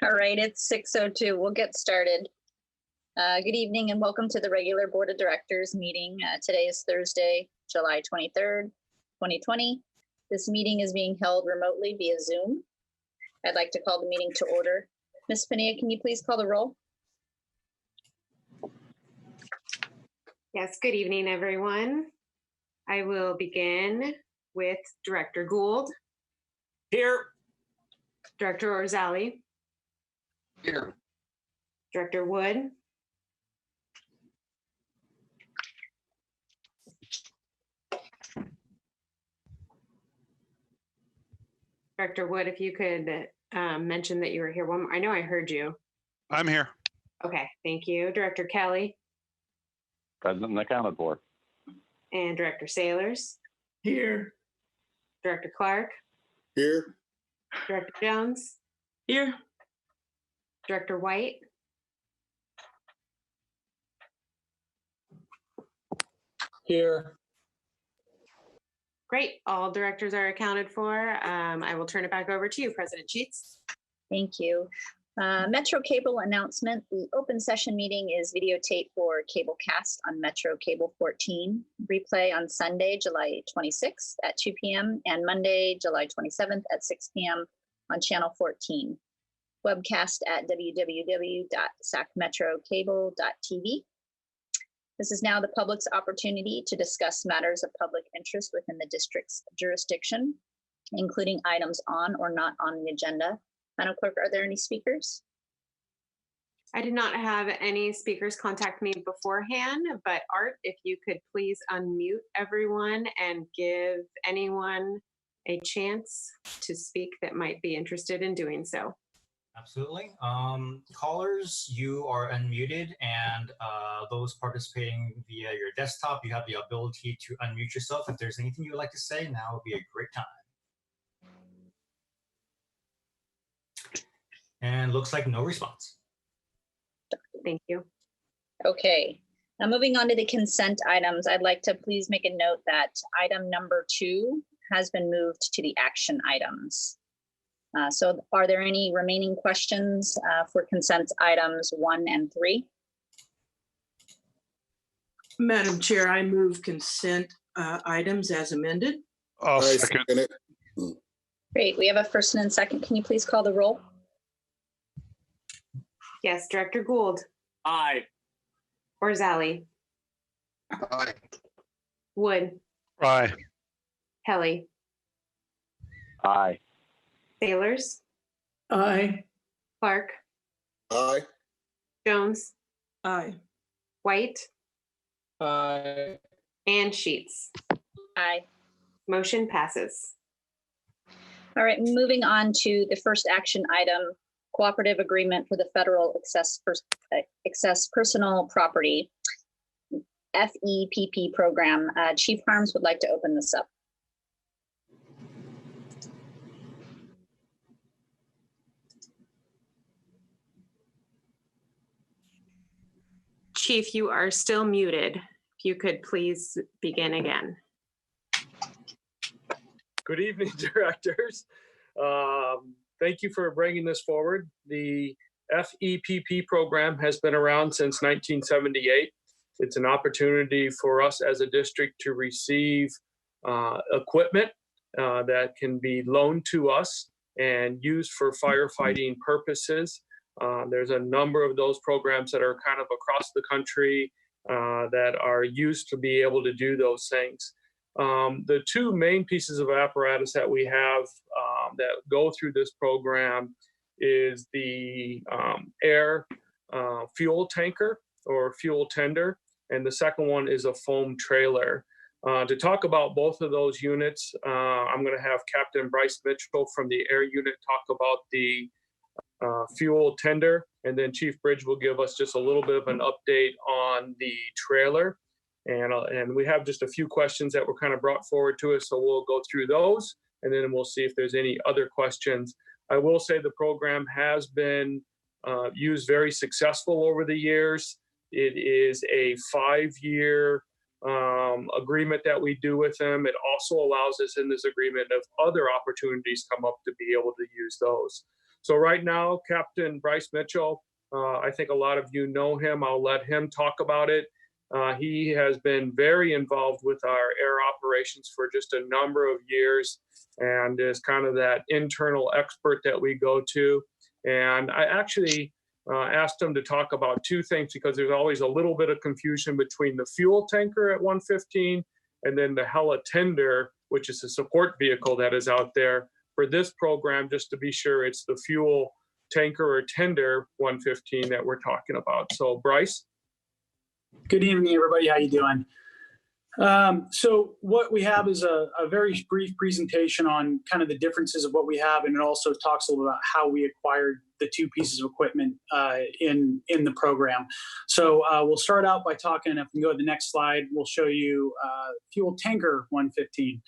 All right, it's 6:02. We'll get started. Good evening and welcome to the regular Board of Directors meeting. Today is Thursday, July 23rd, 2020. This meeting is being held remotely via Zoom. I'd like to call the meeting to order. Ms. Pinilla, can you please call the roll? Yes, good evening, everyone. I will begin with Director Gould. Here. Director Orzali. Here. Director Wood. Director Wood, if you could mention that you were here. I know I heard you. I'm here. Okay, thank you. Director Kelly. Present and accounted for. And Director Sailors. Here. Director Clark. Here. Director Jones. Here. Director White. Here. Great, all directors are accounted for. I will turn it back over to you, President Sheets. Thank you. Metro Cable announcement. The open session meeting is videotaped for Cablecast on Metro Cable 14. Replay on Sunday, July 26th at 2 p.m. and Monday, July 27th at 6 p.m. on Channel 14. Webcast at www.sacmetrocable.tv. This is now the public's opportunity to discuss matters of public interest within the district's jurisdiction, including items on or not on the agenda. Madam Clerk, are there any speakers? I did not have any speakers contact me beforehand, but Art, if you could please unmute everyone and give anyone a chance to speak that might be interested in doing so. Absolutely. Callers, you are unmuted, and those participating via your desktop, you have the ability to unmute yourself. If there's anything you would like to say, now would be a great time. And looks like no response. Thank you. Okay. Now moving on to the consent items, I'd like to please make a note that item number 2 has been moved to the action items. So are there any remaining questions for consent items 1 and 3? Madam Chair, I move consent items as amended. I'll I second. second it. Great. We have a first and a second. Can you please call the roll? Yes, Director Gould. Aye. Orzali. Aye. Wood. Aye. Kelly. Aye. Sailors. Aye. Clark. Aye. Jones. Aye. White. Aye. And Sheets. Aye. Motion passes. All right, moving on to the first action item, cooperative agreement for the federal excess personal property, FEPP program. Chief Harms would like to open this up. Chief, you are still muted. If you could please begin again. Good evening, directors. Thank you for bringing this forward. The FEPP program has been around since 1978. It's an opportunity for us as a district to receive equipment that can be loaned to us and used for firefighting purposes. There's a number of those programs that are kind of across the country that are used to be able to do those things. The two main pieces of apparatus that we have that go through this program is the air fuel tanker or fuel tender, and the second one is a foam trailer. To talk about both of those units, I'm going to have Captain Bryce Mitchell from the air unit talk about the fuel tender, and then Chief Bridge will give us just a little bit of an update on the trailer. And we have just a few questions that were kind of brought forward to us, so we'll go through those, and then we'll see if there's any other questions. I will say the program has been used very successful over the years. It is a 5-year agreement that we do with them. It also allows us in this agreement if other opportunities come up to be able to use those. So right now, Captain Bryce Mitchell, I think a lot of you know him. I'll let him talk about it. He has been very involved with our air operations for just a number of years and is kind of that internal expert that we go to. And I actually asked him to talk about two things because there's always a little bit of confusion between the fuel tanker at 115 and then the heli-tender, which is a support vehicle that is out there. For this program, just to be sure, it's the fuel tanker or tender 115 that we're talking about. So Bryce. Good evening, everybody. How you doing? So what we have is a very brief presentation on kind of the differences of what we have, and it also talks a little about how we acquired the two pieces of equipment in the program. So we'll start out by talking, if we can go to the next slide, we'll show you fuel tanker 115.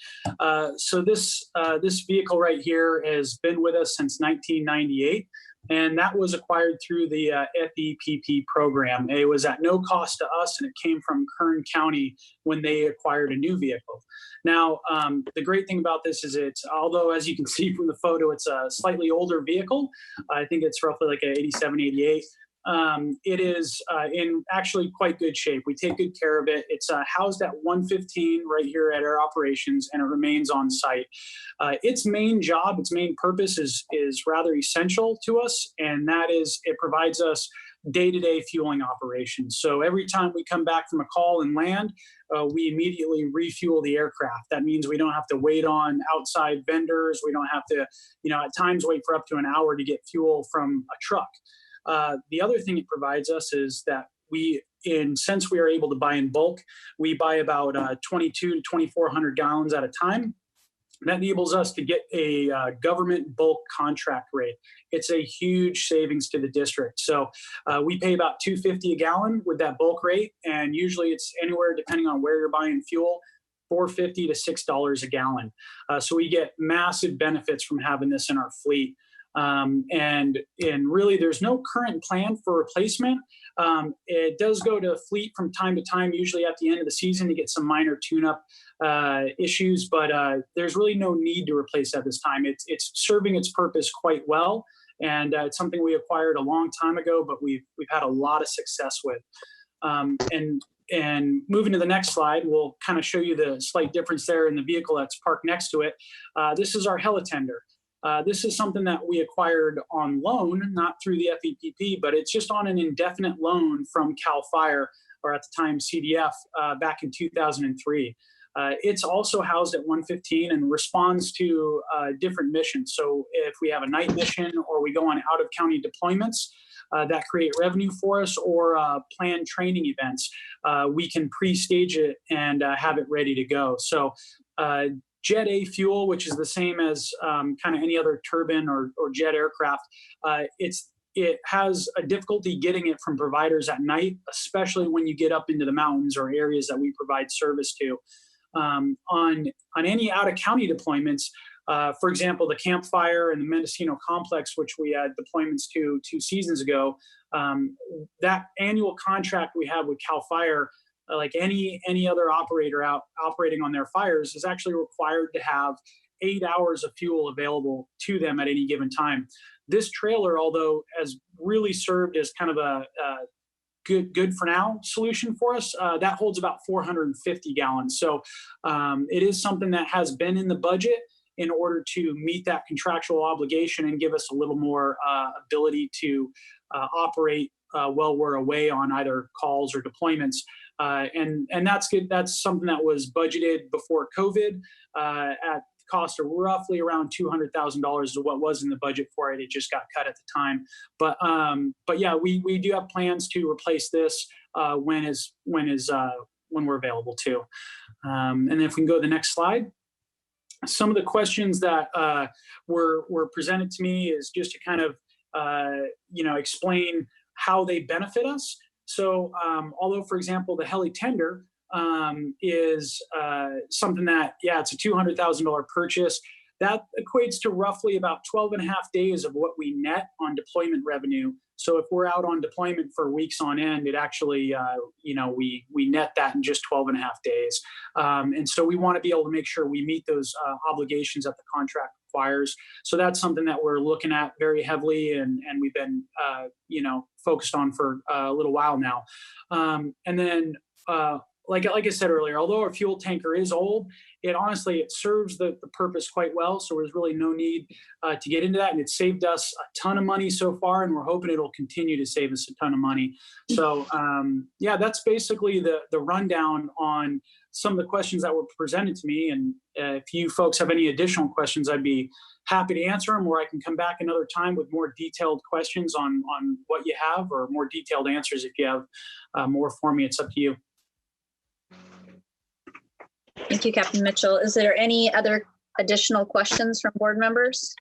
So this vehicle right here has been with us since 1998. And that was acquired through the FEPP program. It was at no cost to us, and it came from Kern County when they acquired a new vehicle. Now, the great thing about this is although as you can see from the photo, it's a slightly older vehicle. I think it's roughly like an 87, 88. It is in actually quite good shape. We take good care of it. It's housed at 115 right here at our operations, and it remains on site. Its main job, its main purpose is rather essential to us, and that is it provides us day-to-day fueling operations. So every time we come back from a call and land, we immediately refuel the aircraft. That means we don't have to wait on outside vendors. We don't have to, at times wait for up to an hour to get fuel from a truck. The other thing it provides us is that since we are able to buy in bulk, we buy about 22 to 2,400 gallons at a time. That enables us to get a government bulk contract rate. It's a huge savings to the district. So we pay about $2.50 a gallon with that bulk rate, and usually it's anywhere, depending on where you're buying fuel, $4.50 to $6 a gallon. So we get massive benefits from having this in our fleet. And really, there's no current plan for replacement. It does go to fleet from time to time, usually at the end of the season, to get some minor tune-up issues, but there's really no need to replace at this time. It's serving its purpose quite well, and it's something we acquired a long time ago, but we've had a lot of success with. And moving to the next slide, we'll kind of show you the slight difference there in the vehicle that's parked next to it. This is our heli-tender. This is something that we acquired on loan, not through the FEPP, but it's just on an indefinite loan from CAL FIRE, or at the time CDF, back in 2003. It's also housed at 115 and responds to different missions. So if we have a night mission or we go on out-of-county deployments that create revenue for us, or planned training events, we can pre-stage it and have it ready to go. So Jet A fuel, which is the same as kind of any other turbine or jet aircraft, it has a difficulty getting it from providers at night, especially when you get up into the mountains or areas that we provide service to. On any out-of-county deployments, for example, the Campfire and the Mendocino Complex, which we had deployments to 2 seasons ago, that annual contract we have with CAL FIRE, like any other operator out operating on their fires, is actually required to have 8 hours of fuel available to them at any given time. This trailer, although has really served as kind of a good for now solution for us, that holds about 450 gallons. So it is something that has been in the budget in order to meet that contractual obligation and give us a little more ability to operate while we're away on either calls or deployments. And that's good. That's something that was budgeted before COVID at cost of roughly around $200,000 is what was in the budget for it. It just got cut at the time. But yeah, we do have plans to replace this when we're available to. And if we can go to the next slide. Some of the questions that were presented to me is just to kind of explain how they benefit us. So although, for example, the heli-tender is something that, it's a $200,000 purchase, that equates to roughly about 12 and a half days of what we net on deployment revenue. So if we're out on deployment for weeks on end, it actually, we net that in just 12 and a half days. And so we want to be able to make sure we meet those obligations that the contract requires. So that's something that we're looking at very heavily, and we've been focused on for a little while now. And then like I said earlier, although our fuel tanker is old, it serves the purpose quite well. So there's really no need to get into that. And it's saved us a ton of money so far, and we're hoping it'll continue to save us a ton of money. So yeah, that's basically the rundown on some of the questions that were presented to me. And if you folks have any additional questions, I'd be happy to answer them, or I can come back another time with more detailed questions on what you have, or more detailed answers if you have more for me. It's up to you. Thank you, Captain Mitchell. Is there any other additional questions from board members?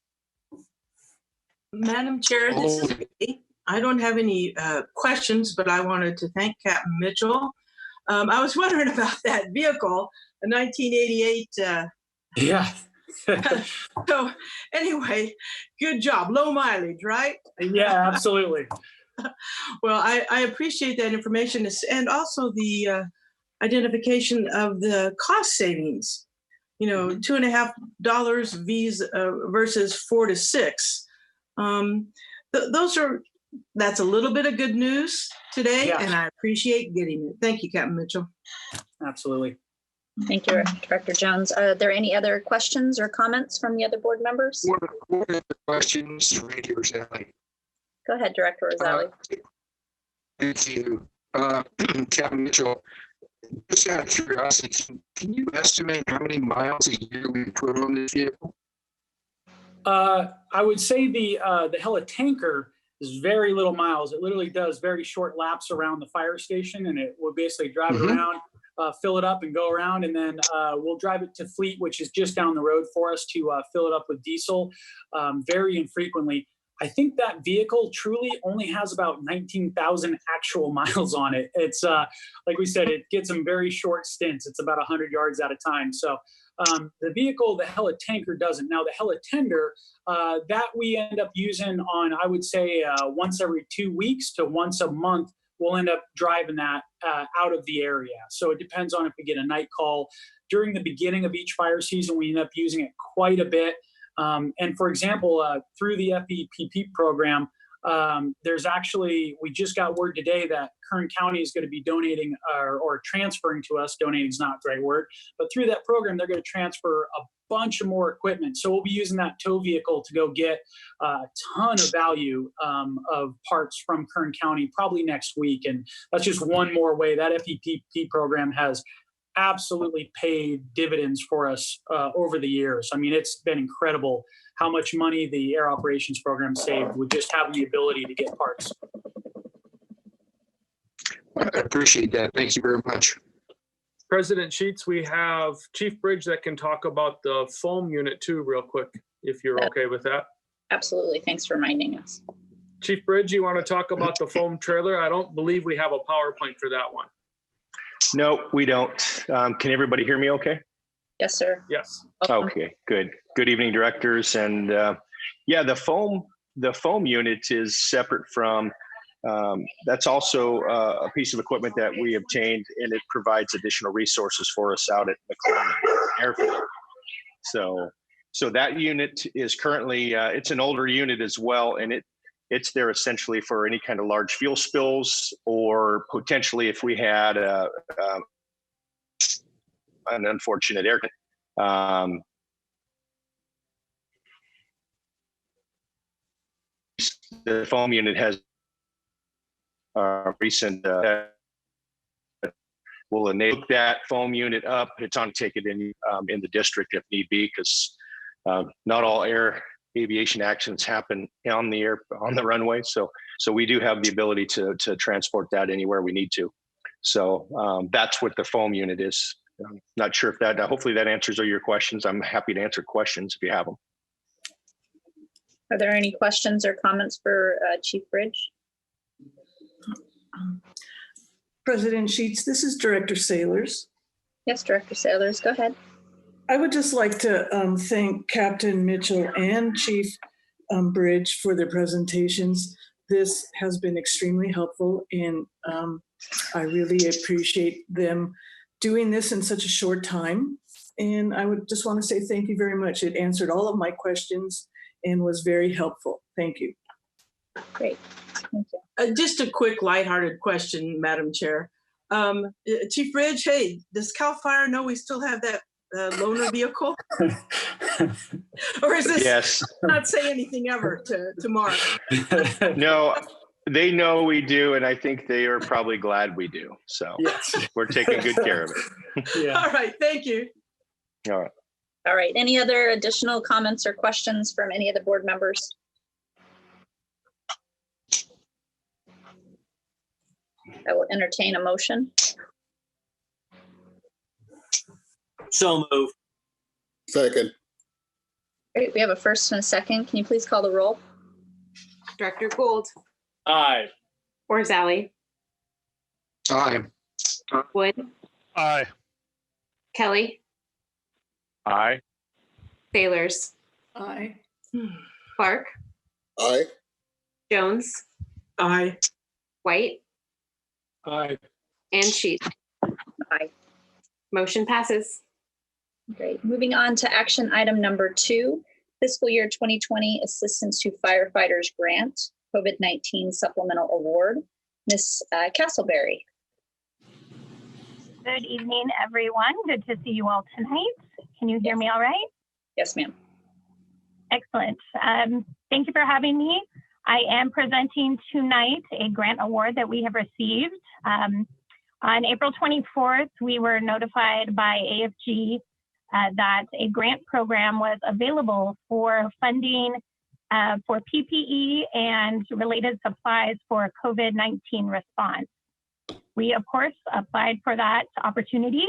Madam Chair, this is Vicky. I don't have any questions, but I wanted to thank Captain Mitchell. I was wondering about that vehicle, a 1988. Yeah. So anyway, good job. Low mileage, right? Yeah, absolutely. Well, I appreciate that information, and also the identification of the cost savings. $2.50 versus $4 to $6. That's a little bit of good news today, Yeah. and I appreciate getting it. Thank you, Captain Mitchell. Absolutely. Thank you, Director Jones. Are there any other questions or comments from the other board members? One of the questions, Radio Rosali. Go ahead, Director Rosali. Thank you. Captain Mitchell, just out of curiosity, can you estimate how many miles a year we put on this vehicle? I would say the Hella tanker is very little miles. It literally does very short laps around the fire station, and it will basically drive it around, fill it up, and go around. And then we'll drive it to Fleet, which is just down the road for us, to fill it up with diesel very infrequently. I think that vehicle truly only has about 19,000 actual miles on it. It's like we said, it gets them very short stints. It's about 100 yards at a time. So the vehicle, the Hella tanker, doesn't. Now the Hella tender, that we end up using on, I would say, once every 2 weeks to once a month. We'll end up driving that out of the area. So it depends on if we get a night call. During the beginning of each fire season, we end up using it quite a bit. And for example, through the FEPP program, we just got word today that Kern County is going to be donating or transferring to us. Donating is not the right word, but through that program, they're going to transfer a bunch of more equipment. So we'll be using that tow vehicle to go get a ton of value of parts from Kern County probably next week. And that's just one more way that FEPP program has absolutely paid dividends for us over the years. I mean, it's been incredible how much money the Air Operations Program saved with just having the ability to get parts. I appreciate that. Thank you very much. President Sheets, we have Chief Bridge that can talk about the foam unit too, real quick, if you're okay with that. Absolutely. Thanks for reminding us. Chief Bridge, you want to talk about the foam trailer? I don't believe we have a PowerPoint for that one. No, we don't. Can everybody hear me okay? Yes, sir. Yes. Okay, good. Good evening, directors. And yeah, the foam unit is separate from, that's also a piece of equipment that we obtained, and it provides additional resources for us out at McClellan Airfield. So that unit is currently, it's an older unit as well, and it's there essentially for any kind of large fuel spills, or potentially if we had an unfortunate air. The foam unit has recent will enable that foam unit up. It's on take it in the district if need be, because not all aviation accidents happen on the runway. So we do have the ability to transport that anywhere we need to. So that's what the foam unit is. I'm not sure if that, hopefully that answers all your questions. I'm happy to answer questions if you have them. Are there any questions or comments for Chief Bridge? President Sheets, this is Director Sailors. Yes, Director Sailors, go ahead. I would just like to thank Captain Mitchell and Chief Bridge for their presentations. This has been extremely helpful, and I really appreciate them doing this in such a short time. And I would just want to say thank you very much. It answered all of my questions and was very helpful. Thank you. Great. Thank you. Just a quick lighthearted question, Madam Chair. Chief Bridge, hey, does CAL FIRE know we still have that loaner vehicle? Or is this Yes. not say anything ever to Mark? No, they know we do, and I think they are probably glad we do. So Yes. we're taking good care of it. Yeah. All right, thank you. All right. All right. Any other additional comments or questions from any of the board members? I will entertain a motion. So moved. Second. Great. We have a first and a second. Can you please call the roll? Director Gould, Aye. Orzali, Aye. Wood, Aye. Kelly, Aye. Sailors, Aye. Clark, Aye. Jones, Aye. White, Aye. and Sheets. Aye. Motion passes. Great. Moving on to action item number 2, fiscal year 2020 Assistance to Firefighters Grant, COVID-19 Supplemental Award. Ms. Castleberry. Good evening, everyone. Good to see you all tonight. Can you hear me all right? Yes, ma'am. Excellent. Thank you for having me. I am presenting tonight a grant award that we have received. On April 24th, we were notified by AFG that a grant program was available for funding for PPE and related supplies for COVID-19 response. We, of course, applied for that opportunity.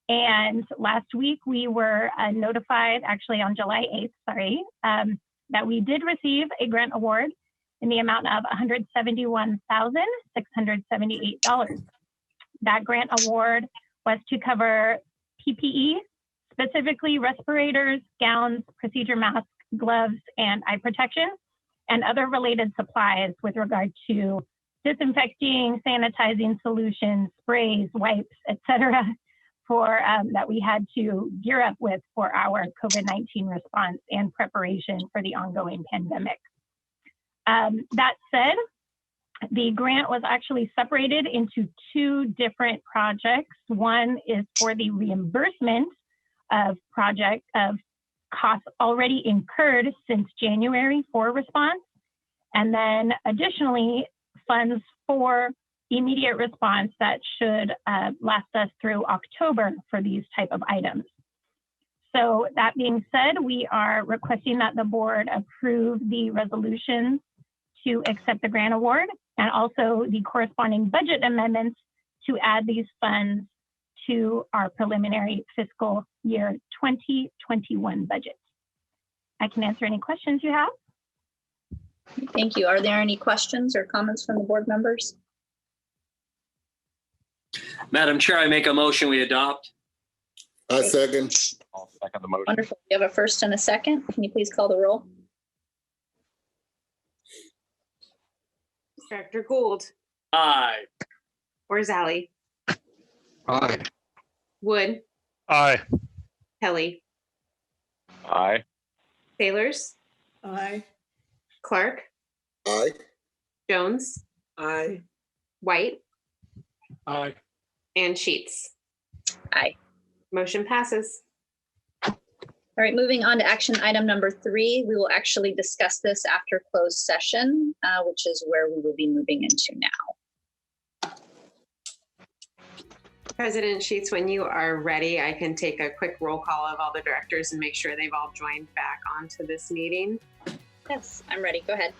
And last week we were notified, actually on July 8th, that we did receive a grant award in the amount of $171,678. That grant award was to cover PPE, specifically respirators, gowns, procedure masks, gloves, and eye protection, and other related supplies with regard to disinfecting, sanitizing solutions, sprays, wipes, etc., for that we had to gear up with for our COVID-19 response and preparation for the ongoing pandemic. That said, the grant was actually separated into 2 different projects. One is for the reimbursement of costs already incurred since January for response, and then additionally funds for immediate response that should last us through October for these type of items. So that being said, we are requesting that the board approve the resolutions to accept the grant award and also the corresponding budget amendments to add these funds to our preliminary fiscal year 2021 budget. I can answer any questions you have. Thank you. Are there any questions or comments from the board members? Madam Chair, I make a motion we adopt. I second. I'll second the motion. Wonderful. We have a first and a second. Can you please call the roll? Director Gould, Aye. Orzali, Aye. Wood, Aye. Kelly, Aye. Sailors, Aye. Clark, Aye. Jones, Aye. White, Aye. and Sheets. Aye. Motion passes. All right, moving on to action item number 3. We will actually discuss this after closed session, which is where we will be moving into now. President Sheets, when you are ready, I can take a quick roll call of all the directors and make sure they've all joined back onto this meeting. Yes, I'm ready. Go ahead.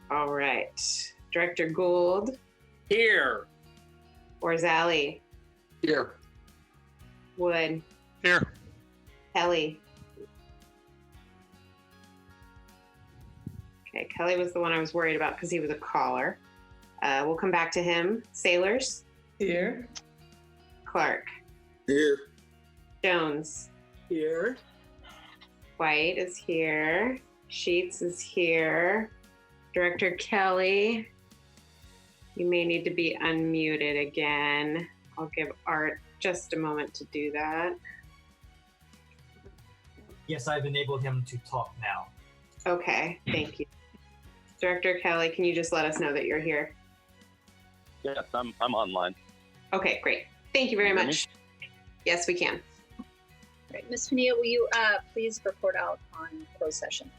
All right. Director Gould, Here. Orzali, Here. Wood, Here. Kelly. Okay, Kelly was the one I was worried about because he was a caller. We'll come back to him. Sailors, Here. Clark, Here. Jones, Here. White is here, Sheets is here, Director Kelly, you may need to be unmuted again. I'll give Art just a moment to do that. Yes, I've enabled him to talk now. Okay, thank you. Director Kelly, can you just let us know that you're here? Yes, I'm online. Okay, great. Thank you very Can you hear much. Yes, we can. Right, Ms. Pania, will you please report out on closed session?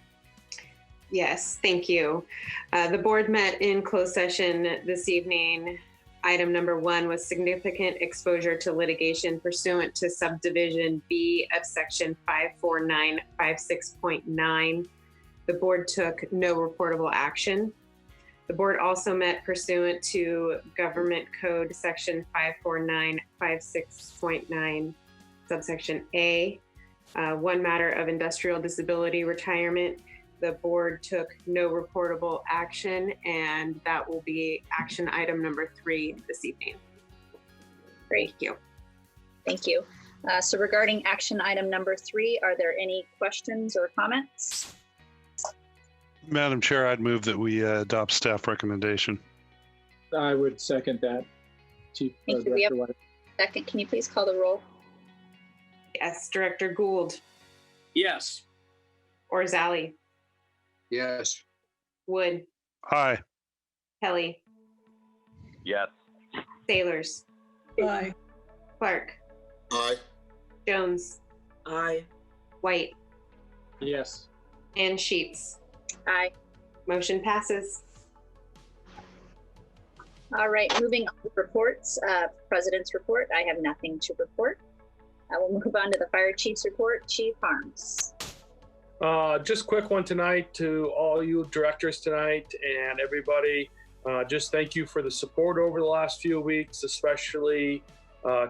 Yes, thank you. The board met in closed session this evening. Item number 1 was significant exposure to litigation pursuant to subdivision B of section 54956.9. The board took no reportable action. The board also met pursuant to Government Code section 54956.9, subsection A, one matter of industrial disability retirement. The board took no reportable action, and that will be action item number 3 this evening. Great. Thank you. Thank you. So regarding action item number 3, are there any questions or comments? Madam Chair, I'd move that we adopt staff recommendation. I would second that. Chief Thank you. We have Director White. second. Can you please call the roll? Yes, Director Gould, Yes. Orzali, Yes. Wood, Aye. Kelly, Yes. Sailors, Aye. Clark, Aye. Jones, Aye. White, Yes. and Sheets. Aye. Motion passes. All right, moving on to reports. President's report, I have nothing to report. I will move on to the fire chief's report. Chief Harms. Just quick one tonight to all you directors tonight and everybody. Just thank you for the support over the last few weeks, especially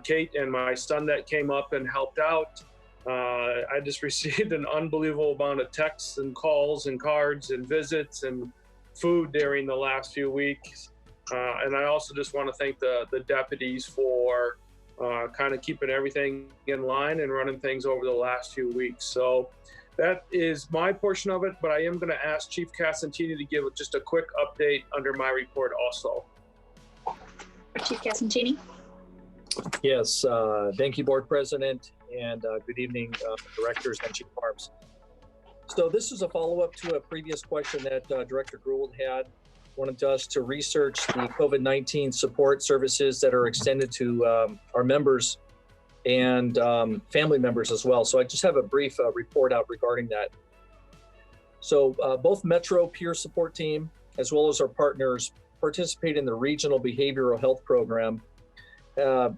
Kate and my son that came up and helped out. I just received an unbelievable amount of texts and calls and cards and visits and food during the last few weeks. And I also just want to thank the deputies for kind of keeping everything in line and running things over the last few weeks. So that is my portion of it, but I am going to ask Chief Casantini to give just a quick update under my report also. Chief Casantini. Yes, thank you, Board President, and good evening, Directors and Chief Harms. So this is a follow-up to a previous question that Director Gould had. Wanted us to research the COVID-19 support services that are extended to our members and family members as well. So I just have a brief report out regarding that. So both Metro Peer Support Team, as well as our partners, participate in the Regional Behavioral Health Program.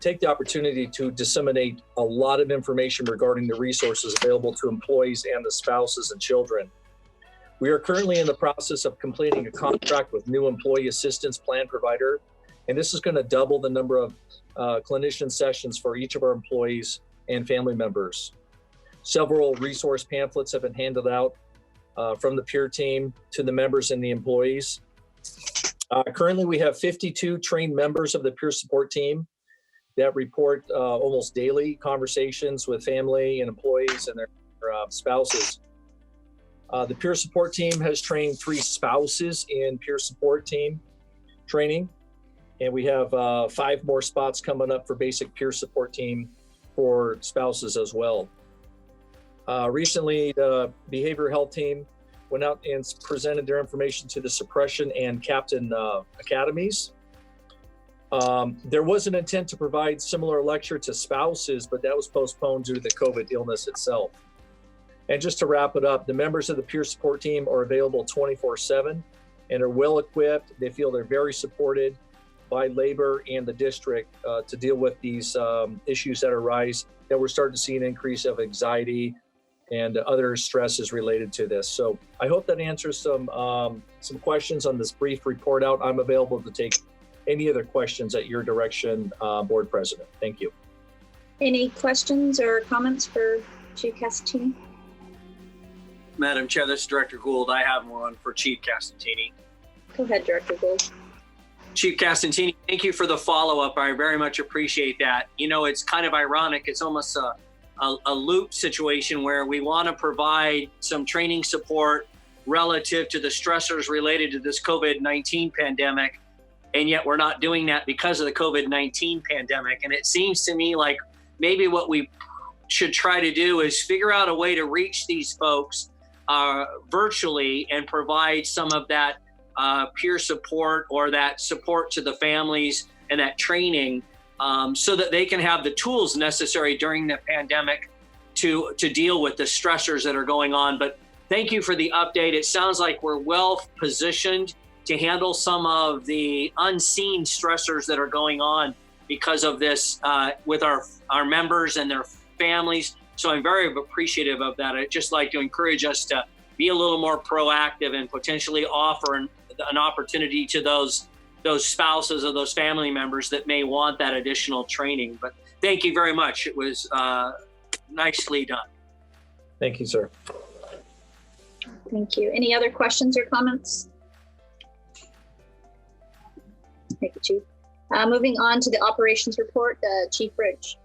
Take the opportunity to disseminate a lot of information regarding the resources available to employees and the spouses and children. We are currently in the process of completing a contract with new employee assistance plan provider, and this is going to double the number of clinician sessions for each of our employees and family members. Several resource pamphlets have been handed out from the peer team to the members and the employees. Currently, we have 52 trained members of the peer support team that report almost daily conversations with family and employees and their spouses. The peer support team has trained 3 spouses in peer support team training, and we have 5 more spots coming up for basic peer support team for spouses as well. Recently, the behavioral health team went out and presented their information to the suppression and captain academies. There was an intent to provide similar lecture to spouses, but that was postponed due to the COVID illness itself. And just to wrap it up, the members of the peer support team are available 24/7 and are well equipped. They feel they're very supported by labor and the district to deal with these issues that arise, that we're starting to see an increase of anxiety and other stresses related to this. So I hope that answers some questions on this brief report out. I'm available to take any other questions at your direction, Board President. Thank you. Any questions or comments for Chief Casantini? Madam Chair, this is Director Gould. I have one for Chief Casantini. Go ahead, Director Gould. Chief Casantini, thank you for the follow-up. I very much appreciate that. You know, it's kind of ironic. It's almost a loop situation where we want to provide some training support relative to the stressors related to this COVID-19 pandemic, and yet we're not doing that because of the COVID-19 pandemic. And it seems to me like maybe what we should try to do is figure out a way to reach these folks virtually and provide some of that peer support or that support to the families and that training so that they can have the tools necessary during the pandemic to deal with the stressors that are going on. But thank you for the update. It sounds like we're well positioned to handle some of the unseen stressors that are going on because of this with our members and their families. So I'm very appreciative of that. I'd just like to encourage us to be a little more proactive and potentially offer an opportunity to those spouses or those family members that may want that additional training. But thank you very much. It was nicely done. Thank you, sir. Thank you. Any other questions or comments? Thank you, Chief. Moving on to the operations report, Chief Bridge.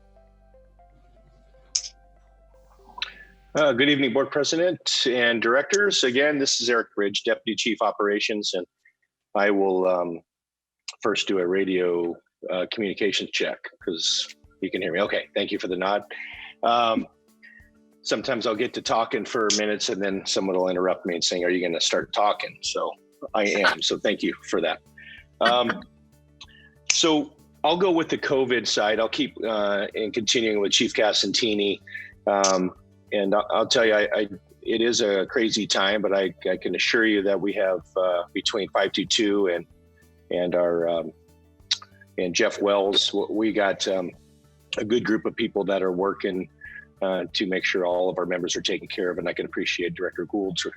Good evening, Board President and Directors. Again, this is Eric Bridge, Deputy Chief Operations, and I will first do a radio communications check because you can hear me. Okay, thank you for the nod. Sometimes I'll get to talking for minutes and then someone will interrupt me and saying, are you going to start talking? So I am. So thank you for that. So I'll go with the COVID side. I'll keep and continuing with Chief Casantini. And I'll tell you, it is a crazy time, but I can assure you that we have between 522 and our and Jeff Wells, we got a good group of people that are working to make sure all of our members are taken care of. And I can appreciate Director Gould's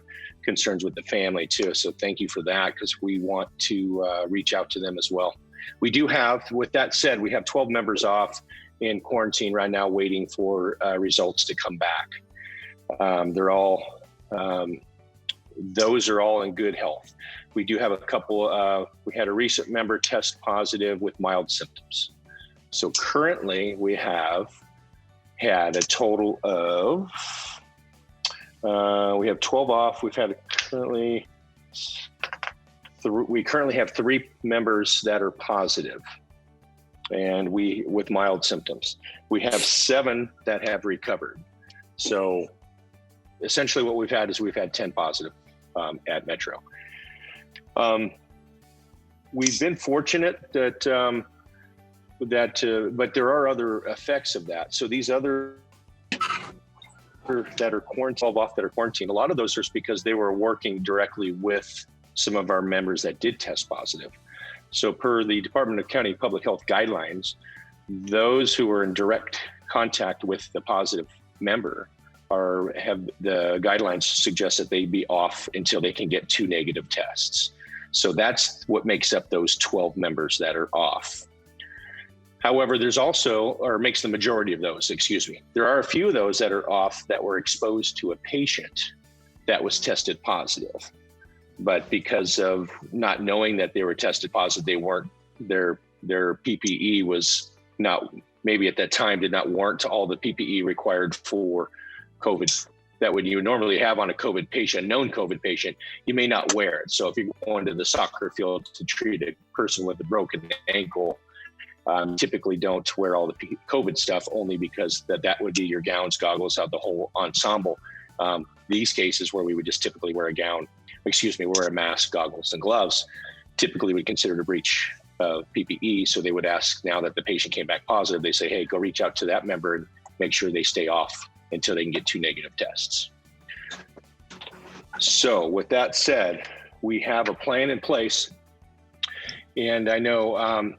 concerns with the family too. So thank you for that, because we want to reach out to them as well. We do have, with that said, we have 12 members off in quarantine right now waiting for results to come back. They're all, those are all in good health. We do have a couple, we had a recent member test positive with mild symptoms. So currently we have had a total of, we have 12 off. We've had currently, we currently have 3 members that are positive and with mild symptoms. We have 7 that have recovered. So essentially what we've had is we've had 10 positive at Metro. We've been fortunate that, but there are other effects of that. So these other that are quarantined, off that are quarantined, a lot of those are because they were working directly with some of our members that did test positive. So per the Department of County Public Health guidelines, those who are in direct contact with the positive member have the guidelines suggest that they be off until they can get 2 negative tests. So that's what makes up those 12 members that are off. However, there's also, or makes the majority of those, excuse me. There are a few of those that are off that were exposed to a patient that was tested positive. But because of not knowing that they were tested positive, they weren't, their PPE was not, maybe at that time did not warrant all the PPE required for COVID that would you normally have on a COVID patient, known COVID patient. You may not wear it. So if you're going to the soccer field to treat a person with a broken ankle, typically don't wear all the COVID stuff, only because that would be your gowns, goggles, the whole ensemble. These cases where we would just typically wear a gown, wear a mask, goggles, and gloves, typically would consider a breach of PPE. So they would ask, now that the patient came back positive, they say, hey, go reach out to that member and make sure they stay off until they can get 2 negative tests. So with that said, we have a plan in place. And I know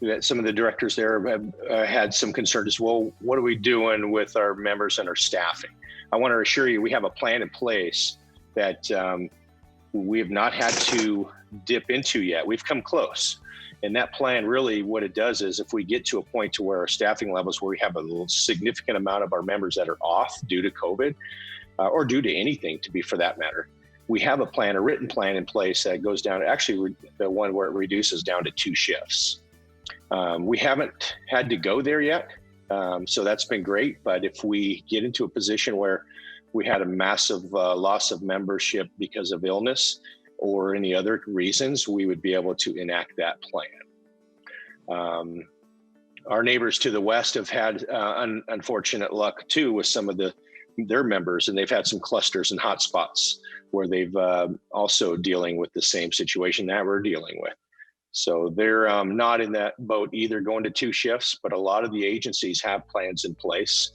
that some of the directors there have had some concerns. Well, what are we doing with our members and our staffing? I want to assure you, we have a plan in place that we have not had to dip into yet. We've come close. And that plan really, what it does is if we get to a point to where our staffing levels, where we have a significant amount of our members that are off due to COVID or due to anything, to be for that matter, we have a plan, a written plan in place that goes down to actually the one where it reduces down to 2 shifts. We haven't had to go there yet. So that's been great. But if we get into a position where we had a massive loss of membership because of illness or any other reasons, we would be able to enact that plan. Our neighbors to the west have had unfortunate luck too with some of their members, and they've had some clusters and hotspots where they've also dealing with the same situation that we're dealing with. So they're not in that boat either, going to 2 shifts, but a lot of the agencies have plans in place.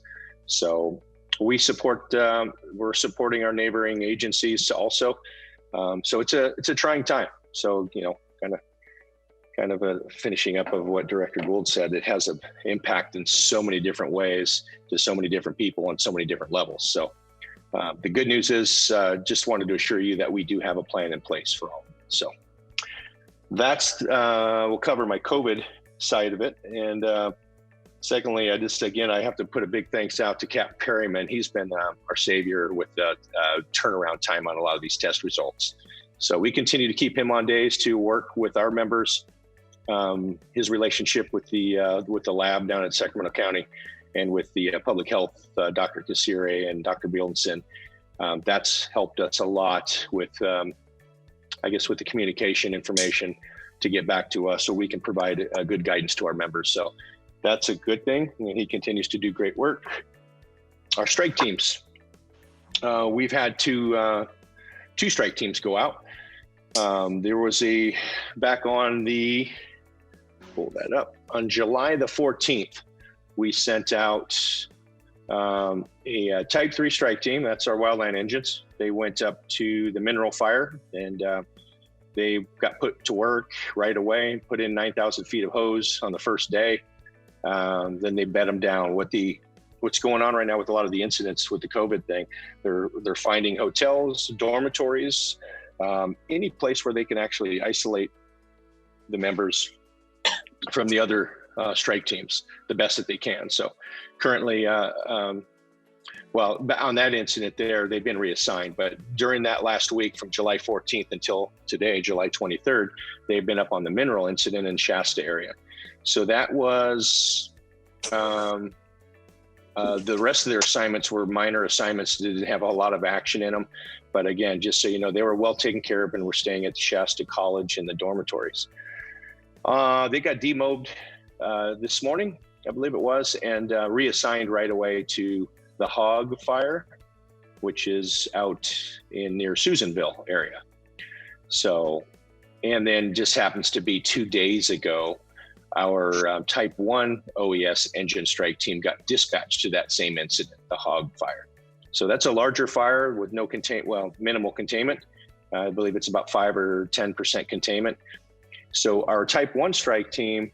So we're supporting our neighboring agencies also. So it's a trying time. So, kind of a finishing up of what Director Gould said, it has an impact in so many different ways to so many different people on so many different levels. So the good news is just wanted to assure you that we do have a plan in place for all. So that's, we'll cover my COVID side of it. And secondly, I have to put a big thanks out to Cap Perryman. He's been our savior with the turnaround time on a lot of these test results. So we continue to keep him on days to work with our members. His relationship with the lab down at Sacramento County and with the public health, Dr. Kassire and Dr. Bielenson, that's helped us a lot with, with the communication information to get back to us so we can provide good guidance to our members. So that's a good thing. And he continues to do great work. Our strike teams, we've had two strike teams go out. There was on July the 14th, we sent out a Type 3 strike team. That's our wildland engines. They went up to the mineral fire and they got put to work right away, put in 9,000 feet of hose on the first day. Then they bed them down. What's going on right now with a lot of the incidents with the COVID thing, they're finding hotels, dormitories, any place where they can actually isolate the members from the other strike teams the best that they can. So currently, on that incident there, they've been reassigned, but during that last week from July 14th until today, July 23rd, they've been up on the mineral incident in Shasta area. So that was, the rest of their assignments were minor assignments, didn't have a lot of action in them. But again, just so you know, they were well taken care of and were staying at the Shasta College in the dormitories. They got demobbed this morning, I believe it was, and reassigned right away to the Hog Fire, which is out near Susanville area. So, and then just happens to be 2 days ago, our Type 1 OES engine strike team got dispatched to that same incident, the Hog Fire. So that's a larger fire with minimal containment. I believe it's about 5 or 10% containment. So our Type 1 strike team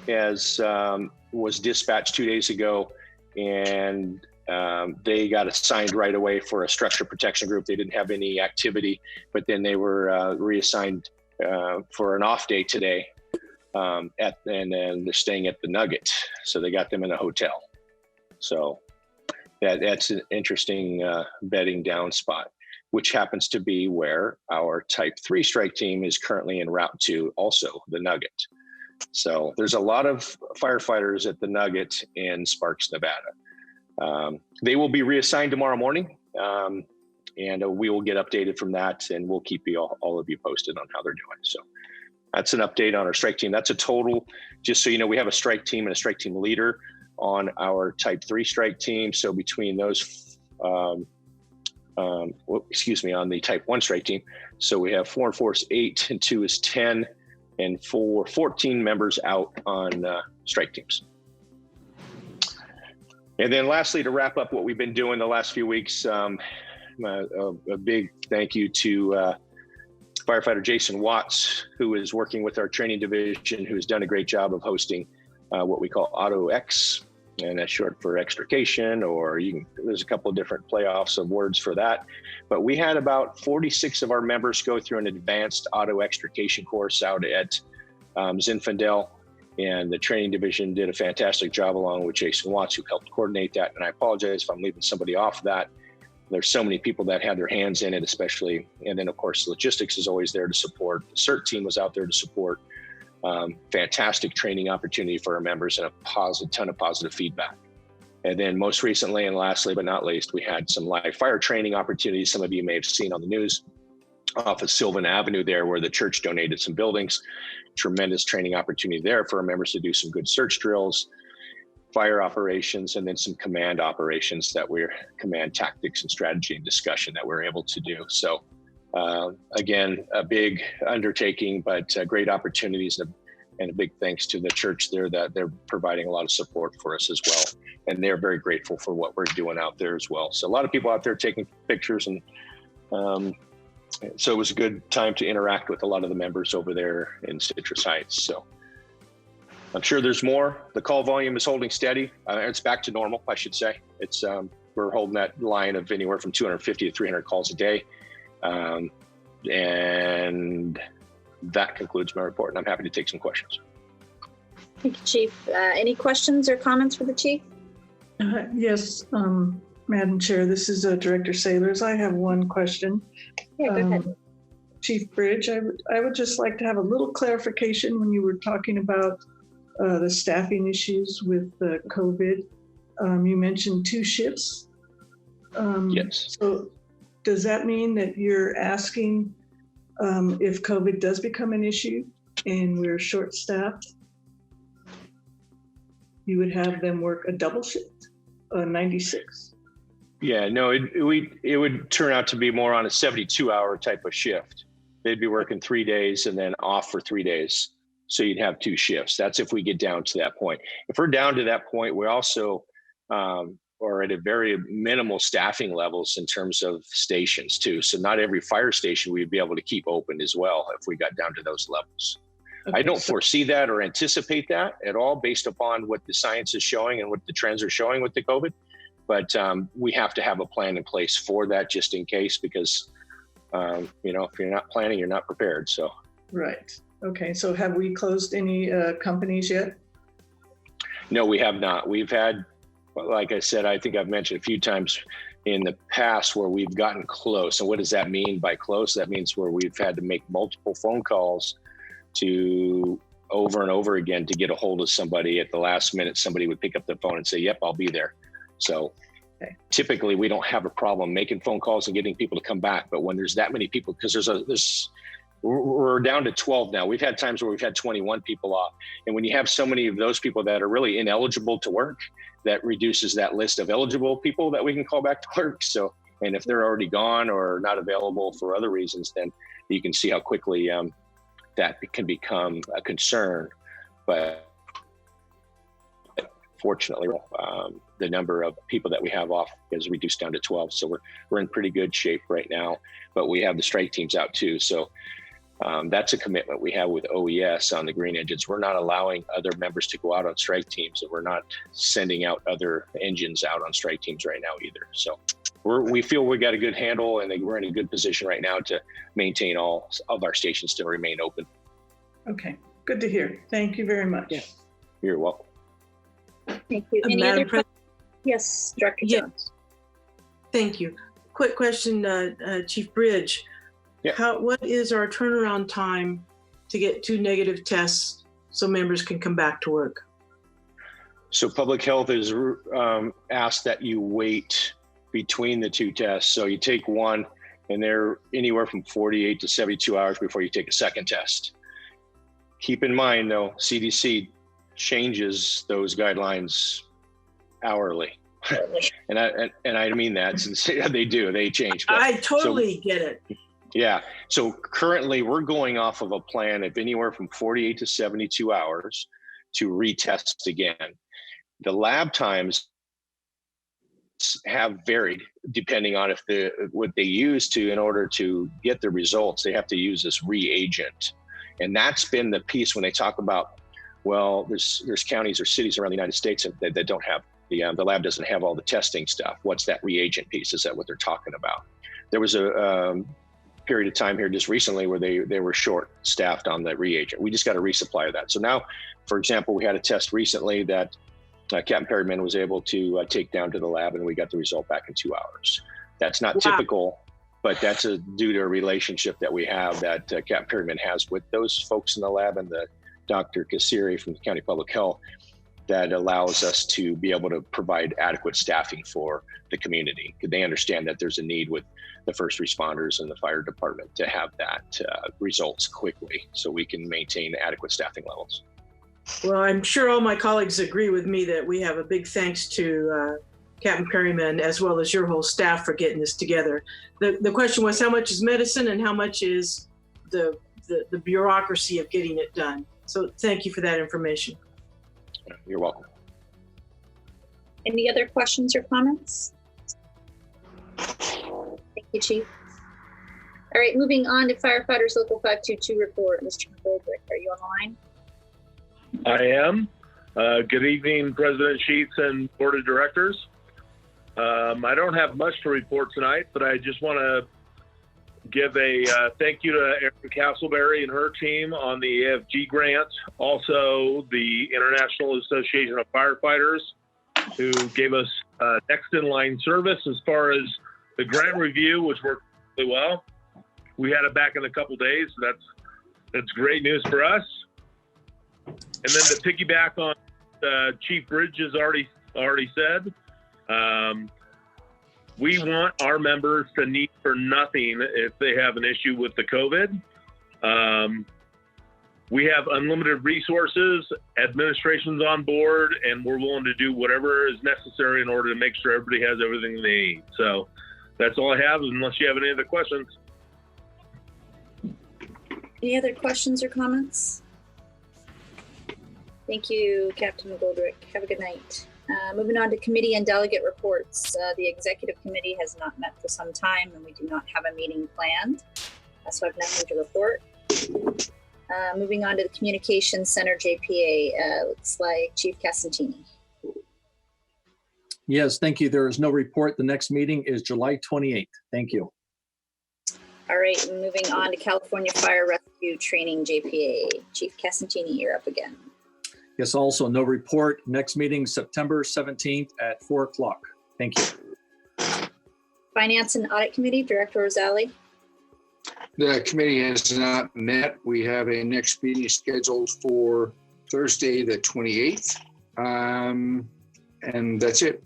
was dispatched 2 days ago, and they got assigned right away for a structure protection group. They didn't have any activity, but then they were reassigned for an off day today, and then they're staying at the Nugget. So they got them in a hotel. So that's an interesting bedding down spot, which happens to be where our Type 3 strike team is currently en route to, also the Nugget. So there's a lot of firefighters at the Nugget in Sparks, Nevada. They will be reassigned tomorrow morning, and we will get updated from that, and we'll keep all of you posted on how they're doing. So that's an update on our strike team. That's a total, just so you know, we have a strike team and a strike team leader on our Type 3 strike team. So between those, on the Type 1 strike team. So we have 4 and 4 is 8, and 2 is 10, and 14 members out on strike teams. And then lastly, to wrap up what we've been doing the last few weeks, a big thank you to firefighter Jason Watts, who is working with our training division, who's done a great job of hosting what we call Auto X, and that's short for extrication, or there's a couple of different playoffs of words for that. But we had about 46 of our members go through an advanced auto extrication course out at Zinfandel, and the training division did a fantastic job along with Jason Watts, who helped coordinate that. And I apologize if I'm leaving somebody off that. There's so many people that had their hands in it, especially. And then of course, logistics is always there to support. The CERT team was out there to support. Fantastic training opportunity for our members and a ton of positive feedback. And then most recently, and lastly but not least, we had some live fire training opportunities. Some of you may have seen on the news off of Sylvan Avenue there, where the church donated some buildings. Tremendous training opportunity there for our members to do some good search drills, fire operations, and then some command operations command tactics and strategy and discussion that we're able to do. So again, a big undertaking, but great opportunities, and a big thanks to the church there that they're providing a lot of support for us as well. And they're very grateful for what we're doing out there as well. So a lot of people out there taking pictures, and so it was a good time to interact with a lot of the members over there in Citrus Heights. So I'm sure there's more. The call volume is holding steady. It's back to normal, I should say. It's we're holding that line of anywhere from 250 to 300 calls a day. And that concludes my report, and I'm happy to take some questions. Thank you, Chief. Any questions or comments for the Chief? Yes, Madam Chair, this is Director Sailors. I have one question. Yeah, go ahead. Chief Bridge, I would just like to have a little clarification when you were talking about the staffing issues with COVID. You mentioned 2 shifts. Yes. So does that mean that you're asking if COVID does become an issue and we're short-staffed, you would have them work a double shift, 96? Yeah, no, it would turn out to be more on a 72-hour type of shift. They'd be working 3 days and then off for 3 days. So you'd have 2 shifts. That's if we get down to that point. If we're down to that point, we also are at a very minimal staffing levels in terms of stations too. So not every fire station we'd be able to keep open as well if we got down to those levels. Okay, I don't foresee that or anticipate that at all based upon what the science is showing and what the trends are showing with the COVID. But we have to have a plan in place for that just in case, because if you're not planning, you're not prepared. So. Right. Okay. So have we closed any companies yet? No, we have not. We've had, like I said, I think I've mentioned a few times in the past where we've gotten close. And what does that mean by close? That means where we've had to make multiple phone calls to over and over again to get a hold of somebody. At the last minute, somebody would pick up the phone and say, yep, I'll be there. So typically we don't have a problem making phone calls and getting people to come back. But when there's that many people, because we're down to 12 now. We've had times where we've had 21 people off. And when you have so many of those people that are really ineligible to work, that reduces that list of eligible people that we can call back to work. So, and if they're already gone or not available for other reasons, then you can see how quickly that can become a concern. But fortunately, the number of people that we have off is reduced down to 12. So we're in pretty good shape right now, but we have the strike teams out too. So that's a commitment we have with OES on the green engines. We're not allowing other members to go out on strike teams, and we're not sending out other engines out on strike teams right now either. So we feel we got a good handle, and we're in a good position right now to maintain all of our stations to remain open. Okay, good to hear. Thank you very much. Yeah. You're welcome. Thank you. Any other questions? Yes, Director Jones. Thank you. Quick question, Chief Bridge. Yeah. What is our turnaround time to get 2 negative tests so members can come back to work? So public health is asked that you wait between the 2 tests. So you take one, and they're anywhere from 48 to 72 hours before you take a second test. Keep in mind, though, CDC changes those guidelines hourly. and I mean that, since they do, they change. But, I totally get it. Yeah. So currently we're going off of a plan of anywhere from 48 to 72 hours to retest again. The lab times have varied depending on what they use in order to get the results. They have to use this reagent. And that's been the piece when they talk about, well, there's counties or cities around the United States that don't have the lab doesn't have all the testing stuff. What's that reagent piece? Is that what they're talking about? There was a period of time here just recently where they were short staffed on the reagent. We just got a resupply of that. So now, for example, we had a test recently that Captain Perryman was able to take down to the lab, and we got the result back in 2 hours. That's not typical, but that's due to a relationship that we have that Captain Perryman has with those folks in the lab and the Dr. Kasiri from the County Public Health that allows us to be able to provide adequate staffing for the community. They understand that there's a need with the first responders and the fire department to have that results quickly so we can maintain adequate staffing levels. Well, I'm sure all my colleagues agree with me that we have a big thanks to Captain Perryman as well as your whole staff for getting this together. The question was how much is medicine and how much is the bureaucracy of getting it done. So thank you for that information. You're welcome. Any other questions or comments? Thank you, Chief. All right, moving on to firefighters local 522 report. Mr. Goldrick, are you on the line? I am. Good evening, President Sheets and Board of Directors. I don't have much to report tonight, but I just want to give a thank you to Erin Castleberry and her team on the AFG grant. Also, the International Association of Firefighters, who gave us next in line service as far as the grant review, which worked really well. We had it back in a couple days. That's great news for us. And then to piggyback on Chief Bridges already said, we want our members to need for nothing if they have an issue with the COVID. We have unlimited resources, administration's on board, and we're willing to do whatever is necessary in order to make sure everybody has everything they need. So that's all I have, unless you have any other questions. Any other questions or comments? Thank you, Captain Goldrick. Have a good night. Moving on to committee and delegate reports. The executive committee has not met for some time and we do not have a meeting planned. So I have nothing to report. Moving on to the Communications Center JPA, looks like Chief Casantini. Yes, thank you. There is no report. The next meeting is July 28th. Thank you. All right, moving on to California Fire Rescue Training JPA. Chief Casantini, you're up again. Yes, also no report. Next meeting, September 17th at 4 o'clock. Thank you. Finance and Audit Committee, Director Rosali. The committee has not met. We have a next meeting scheduled for Thursday, the 28th. And that's it.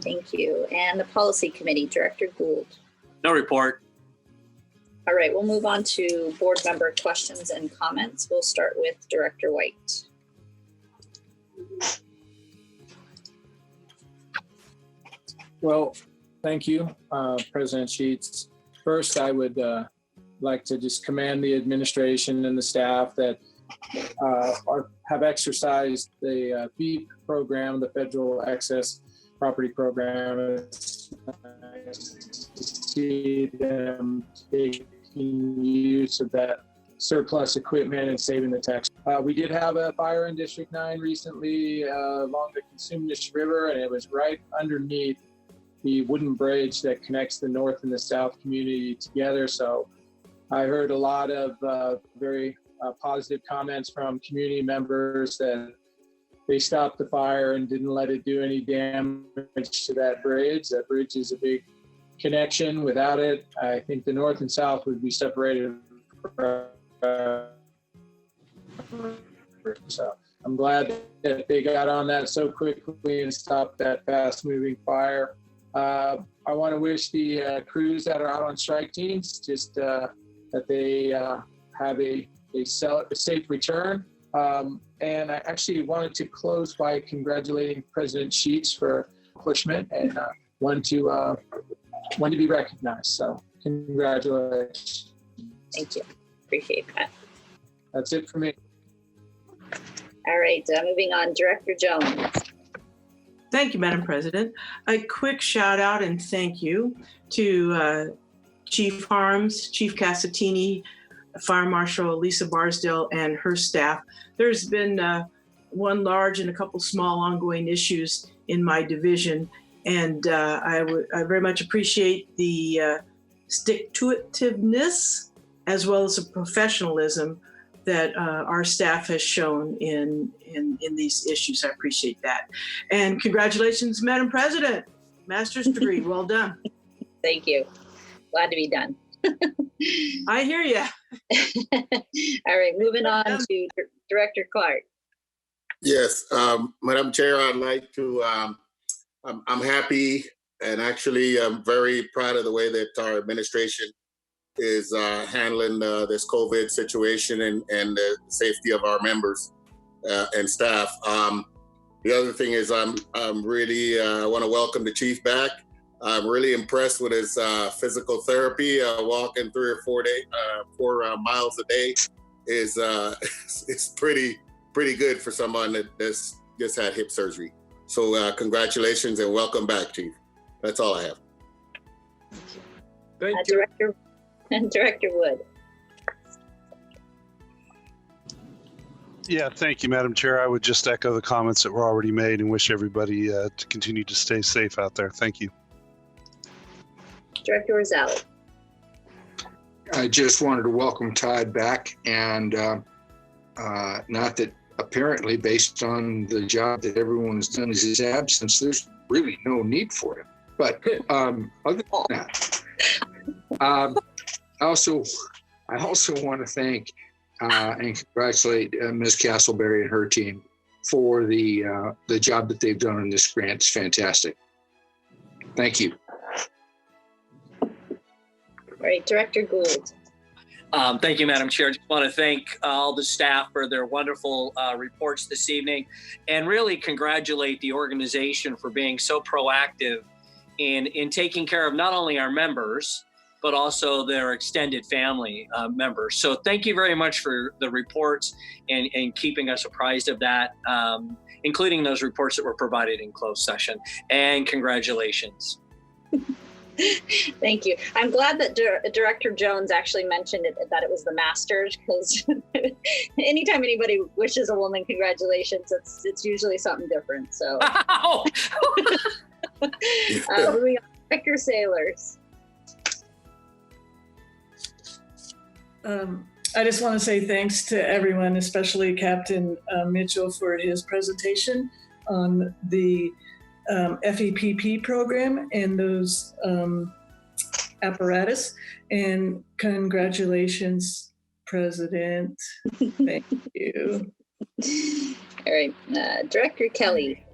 Thank you. And the Policy Committee, Director Gould. No report. All right, we'll move on to board member questions and comments. We'll start with Director White. Well, thank you, President Sheets. First, I would like to just commend the administration and the staff that have exercised the BEEP program, the Federal Access Property Program. See them taking use of that surplus equipment and saving the tax. We did have a fire in District 9 recently along the Cosumnes River, and it was right underneath the wooden bridge that connects the north and the south community together. So I heard a lot of very positive comments from community members that they stopped the fire and didn't let it do any damage to that bridge. That bridge is a big connection. Without it, I think the north and south would be separated. So I'm glad that they got on that so quickly and stopped that fast-moving fire. I want to wish the crews that are out on strike teams just that they have a safe return. And I actually wanted to close by congratulating President Sheets for accomplishment and want to be recognized. So congratulations. Thank you. Appreciate that. That's it for me. All right, moving on, Director Jones. Thank you, Madam President. A quick shout out and thank you to Chief Harms, Chief Casatini, Fire Marshal Lisa Barsdale and her staff. There's been one large and a couple small ongoing issues in my division. And I very much appreciate the stick-to-itiveness as well as the professionalism that our staff has shown in these issues. I appreciate that. And congratulations, Madam President. Master's degree, well done. Thank you. Glad to be done. I hear you. All right, moving on to Director Clark. Yes, Madam Chair, I'd like to, I'm happy And actually, I'm very proud of the way that our administration is handling this COVID situation and the safety of our members and staff. The other thing is I want to welcome the chief back. I'm really impressed with his physical therapy. Walking 3 or 4 miles a day is pretty good for someone that's just had hip surgery. So congratulations and welcome back, Chief. That's all I have. Thank you. Director Wood. Yeah, thank you, Madam Chair. I would just echo the comments that were already made and wish everybody to continue to stay safe out there. Thank you. Director Rosales. I just wanted to welcome Todd back, and not that apparently based on the job that everyone's done in his absence, there's really no need for it. But other than that, I also want to thank and congratulate Ms. Castleberry and her team for the job that they've done on this grant. It's fantastic. Thank you. All right, Director Gould. Thank you, Madam Chair. I just want to thank all the staff for their wonderful reports this evening, and really congratulate the organization for being so proactive in taking care of not only our members, but also their extended family members. So thank you very much for the reports and keeping us apprised of that, including those reports that were provided in closed session. And congratulations. Thank you. I'm glad that Director Jones actually mentioned that it was the masters, because anytime anybody wishes a woman congratulations, it's usually something different. So, moving on, Director Sailors. I just want to say thanks to everyone, especially Captain Mitchell for his presentation on the FEPP program and those apparatus. And congratulations, President. Thank you. All right, Director Kelly.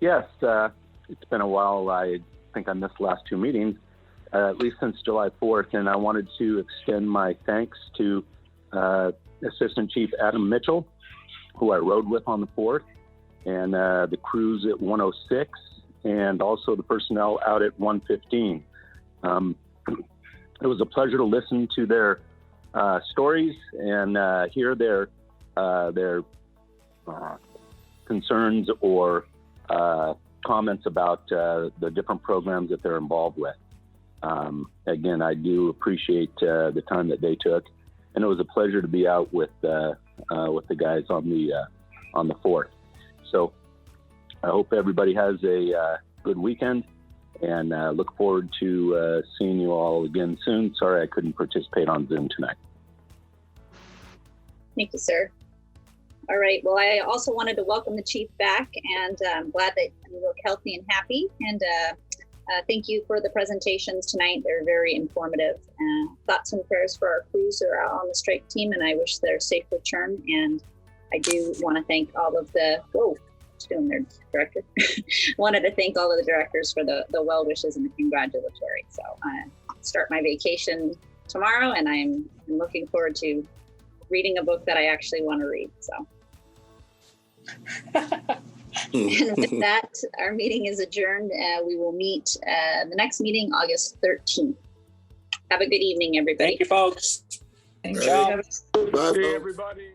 Yes, it's been a while. I think I missed the last 2 meetings, at least since July 4th, and I wanted to extend my thanks to Assistant Chief Adam Mitchell, who I rode with on the 4th, and the crews at 106, and also the personnel out at 115. It was a pleasure to listen to their stories and hear their concerns or comments about the different programs that they're involved with. Again, I do appreciate the time that they took, and it was a pleasure to be out with the guys on the 4th. So I hope everybody has a good weekend, and look forward to seeing you all again soon. Sorry I couldn't participate on Zoom tonight. Thank you, sir. All right. Well, I also wanted to welcome the chief back, and I'm glad that you look healthy and happy. And thank you for the presentations tonight. They're very informative. Thoughts and prayers for our crews who are out on the strike team, and I wish their safe return. And I do want to thank all of the, director. Wanted to thank all of the directors for the well wishes and the congratulatory. So I start my vacation tomorrow, and I'm looking forward to reading a book that I actually want to read. So. And with that, our meeting is adjourned. We will meet the next meeting, August 13th. Have a good evening, everybody. Thank you, folks. Thank you. Bye, everybody.